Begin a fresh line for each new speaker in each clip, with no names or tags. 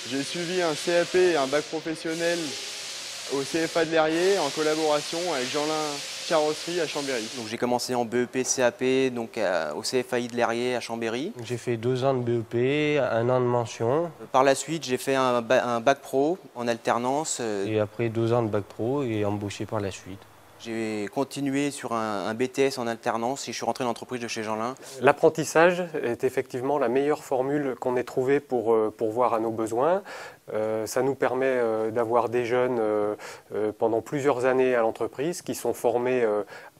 J'ai suivi un CAP et un bac professionnel au CFA de Leriers en collaboration avec Jeanlin Carrosserie à Chambéry.
Donc j'ai commencé en BEP CAP donc au CFAI de Leriers à Chambéry.
J'ai fait 2 ans de BEP, 1 an de mention.
Par la suite, j'ai fait un bac pro en alternance.
Et après 2 ans de bac pro et embauché par la suite.
J'ai continué sur un BTS en alternance et je suis rentré dans l'entreprise de chez Jeanlin.
L'apprentissage est effectivement la meilleure formule qu'on ait trouvée pour voir à nos besoins. Ça nous permet d'avoir des jeunes pendant plusieurs années à l'entreprise qui sont formés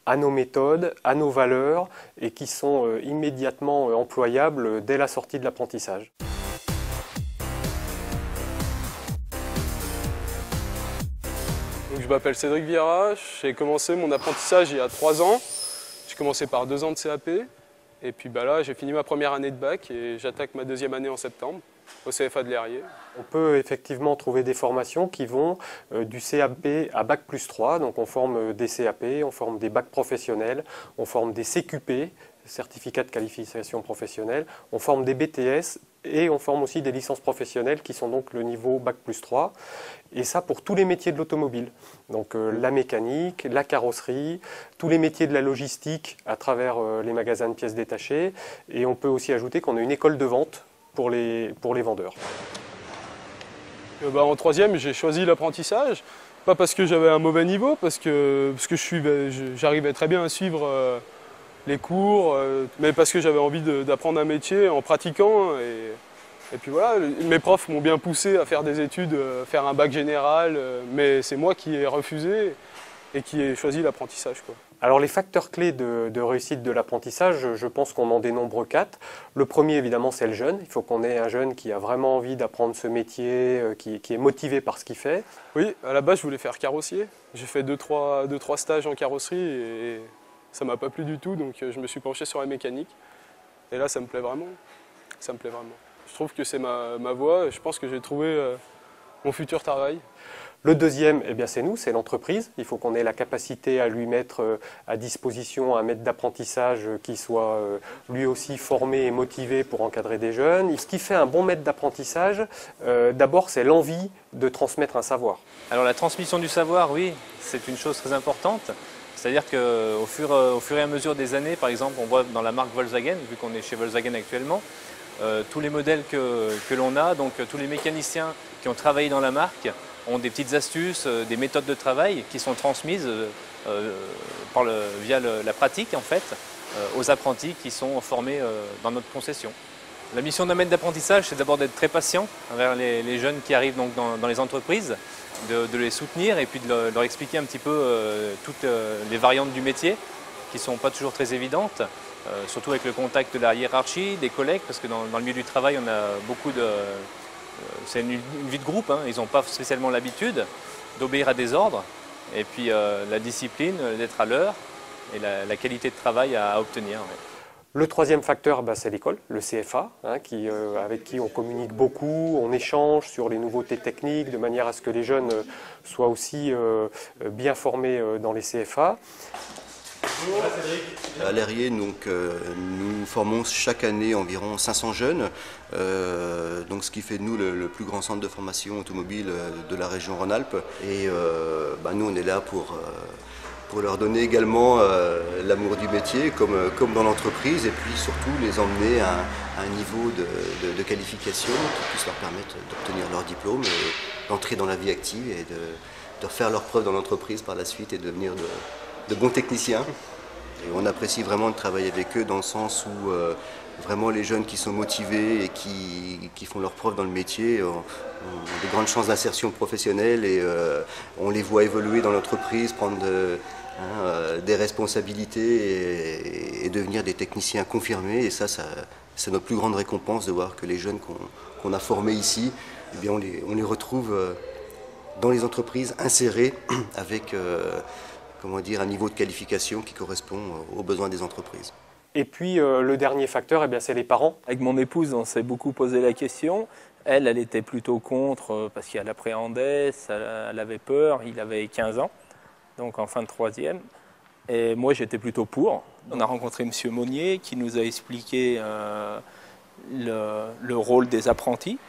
à nos méthodes, à nos valeurs et qui sont immédiatement employables dès la sortie de l'apprentissage.
Je m'appelle Cédric Vieira, j'ai commencé mon apprentissage il y a 3 ans. J'ai commencé par 2 ans de CAP et puis là j'ai fini ma première année de bac et j'attaque ma 2e année en septembre au CFA de Leriers.
On peut effectivement trouver des formations qui vont du CAP à bac plus 3, donc on forme des CAP, on forme des bacs professionnels, on forme des CQP, certificats de qualification professionnelle, on forme des BTS et on forme aussi des licences professionnelles qui sont donc le niveau bac plus 3. Et ça pour tous les métiers de l'automobile, donc la mécanique, la carrosserie, tous les métiers de la logistique à travers les magasins de pièces détachées. Et on peut aussi ajouter qu'on a une école de vente pour les vendeurs.
En 3e, j'ai choisi l'apprentissage, pas parce que j'avais un mauvais niveau, parce que j'arrivais très bien à suivre les cours, mais parce que j'avais envie d'apprendre un métier en pratiquant. Et puis voilà, mes profs m'ont bien poussé à faire des études, faire un bac général, mais c'est moi qui ai refusé et qui ai choisi l'apprentissage.
Alors les facteurs clés de réussite de l'apprentissage, je pense qu'on en dénombre 4. Le premier évidemment c'est le jeune, il faut qu'on ait un jeune qui a vraiment envie d'apprendre ce métier, qui est motivé par ce qu'il fait.
Oui, à la base je voulais faire carrossier, j'ai fait 2-3 stages en carrosserie et ça m'a pas plu du tout, donc je me suis penché sur la mécanique et là ça me plaît vraiment, ça me plaît vraiment. Je trouve que c'est ma voie, je pense que j'ai trouvé mon futur travail.
Le deuxième, eh bien c'est nous, c'est l'entreprise. Il faut qu'on ait la capacité à lui mettre à disposition un maître d'apprentissage qui soit lui aussi formé et motivé pour encadrer des jeunes. Ce qui fait un bon maître d'apprentissage, d'abord c'est l'envie de transmettre un savoir.
Alors la transmission du savoir, oui, c'est une chose très importante. C'est-à-dire qu'au fur et à mesure des années, par exemple, on voit dans la marque Volkswagen, vu qu'on est chez Volkswagen actuellement, tous les modèles que l'on a, donc tous les mécaniciens qui ont travaillé dans la marque, ont des petites astuces, des méthodes de travail qui sont transmises via la pratique en fait, aux apprentis qui sont formés dans notre concession. La mission d'un maître d'apprentissage, c'est d'abord d'être très patient envers les jeunes qui arrivent donc dans les entreprises, de les soutenir et puis de leur expliquer un petit peu toutes les variantes du métier qui ne sont pas toujours très évidentes, surtout avec le contact de la hiérarchie, des collègues, parce que dans le milieu du travail, on a beaucoup de... C'est une vie de groupe, hein. Ils n'ont pas spécialement l'habitude d'obéir à des ordres. Et puis la discipline, d'être à l'heure et la qualité de travail à obtenir. Ouais.
Le troisième facteur, c'est l'école, le CFA, hein, avec qui on communique beaucoup, on échange sur les nouveautés techniques de manière à ce que les jeunes soient aussi bien formés dans les CFA.
À Leriers, nous formons chaque année environ 500 jeunes, donc ce qui fait de nous le plus grand centre de formation automobile de la région Rhône-Alpes. Et nous, on est là pour leur donner également l'amour du métier, comme dans l'entreprise, et puis surtout les emmener à un niveau de qualification qui puisse leur permettre d'obtenir leur diplôme et d'entrer dans la vie active et de faire leurs preuves dans l'entreprise par la suite et de devenir de bons techniciens. Et on apprécie vraiment de travailler avec eux dans le sens où vraiment les jeunes qui sont motivés et qui font leurs preuves dans le métier ont de grandes chances d'insertion professionnelle et on les voit évoluer dans l'entreprise, prendre des responsabilités et devenir des techniciens confirmés. Et ça c'est notre plus grande récompense de voir que les jeunes qu'on a formés ici, eh bien on les retrouve dans les entreprises insérés avec un niveau de qualification qui correspond aux besoins des entreprises.
Et puis le dernier facteur, c'est les parents.
Avec mon épouse, on s'est beaucoup posé la question. Elle était plutôt contre parce qu'elle appréhendait, elle avait peur, il avait 15 ans, donc en fin de 3e. Et moi, j'étais plutôt pour. On a rencontré M. Monnier qui nous a expliqué le rôle des apprentis.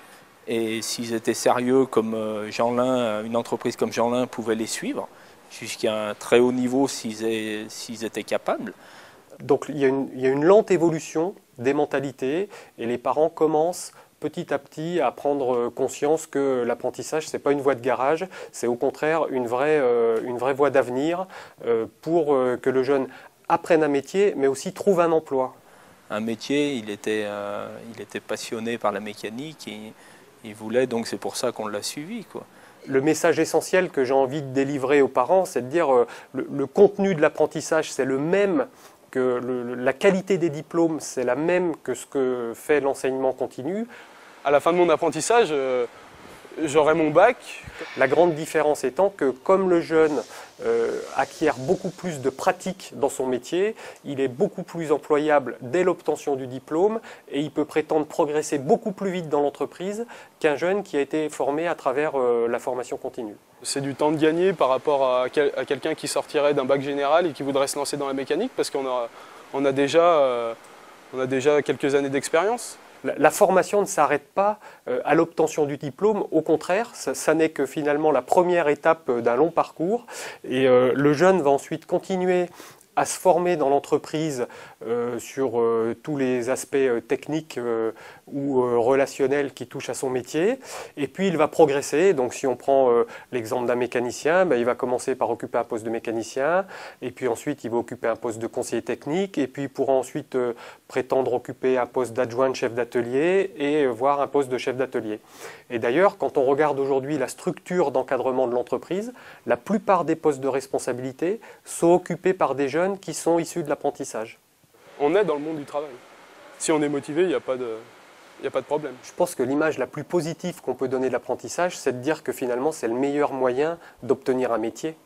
Et s'ils étaient sérieux comme Jeanlin, une entreprise comme Jeanlin pouvait les suivre jusqu'à un très haut niveau s'ils étaient capables.
Donc il y a une lente évolution des mentalités et les parents commencent petit à petit à prendre conscience que l'apprentissage, ce n'est pas une voie de garage, c'est au contraire une vraie voie d'avenir pour que le jeune apprenne un métier, mais aussi trouve un emploi.
Un métier, il était passionné par la mécanique, et il voulait, donc c'est pour ça qu'on l'a suivi, quoi.
Le message essentiel que j'ai envie de délivrer aux parents, c'est de dire le contenu de l'apprentissage, c'est le même, que la qualité des diplômes, c'est la même que ce que fait l'enseignement continu.
À la fin de mon apprentissage, j'aurai mon bac.
La grande différence étant que comme le jeune acquiert beaucoup plus de pratique dans son métier, il est beaucoup plus employable dès l'obtention du diplôme et il peut prétendre progresser beaucoup plus vite dans l'entreprise qu'un jeune qui a été formé à travers la formation continue.
C'est du temps de gagner par rapport à quelqu'un qui sortirait d'un bac général et qui voudrait se lancer dans la mécanique parce qu'on a déjà quelques années d'expérience.
La formation ne s'arrête pas à l'obtention du diplôme, au contraire, ça n'est que finalement la première étape d'un long parcours et le jeune va ensuite continuer à se former dans l'entreprise sur tous les aspects techniques ou relationnels qui touchent à son métier. Et puis il va progresser. Donc si on prend l'exemple d'un mécanicien, ben, il va commencer par occuper un poste de mécanicien. Et puis ensuite il va occuper un poste de conseiller technique. Et puis il pourra ensuite prétendre occuper un poste d'adjoint de chef d'atelier et voire un poste de chef d'atelier. Et d'ailleurs, quand on regarde aujourd'hui la structure d'encadrement de l'entreprise, la plupart des postes de responsabilité sont occupés par des jeunes qui sont issus de l'apprentissage.
On est dans le monde du travail. Si on est motivé, il n'y a pas de problème.
Je pense que l'image la plus positive qu'on peut donner de l'apprentissage, c'est de dire que finalement c'est le meilleur moyen d'obtenir un métier.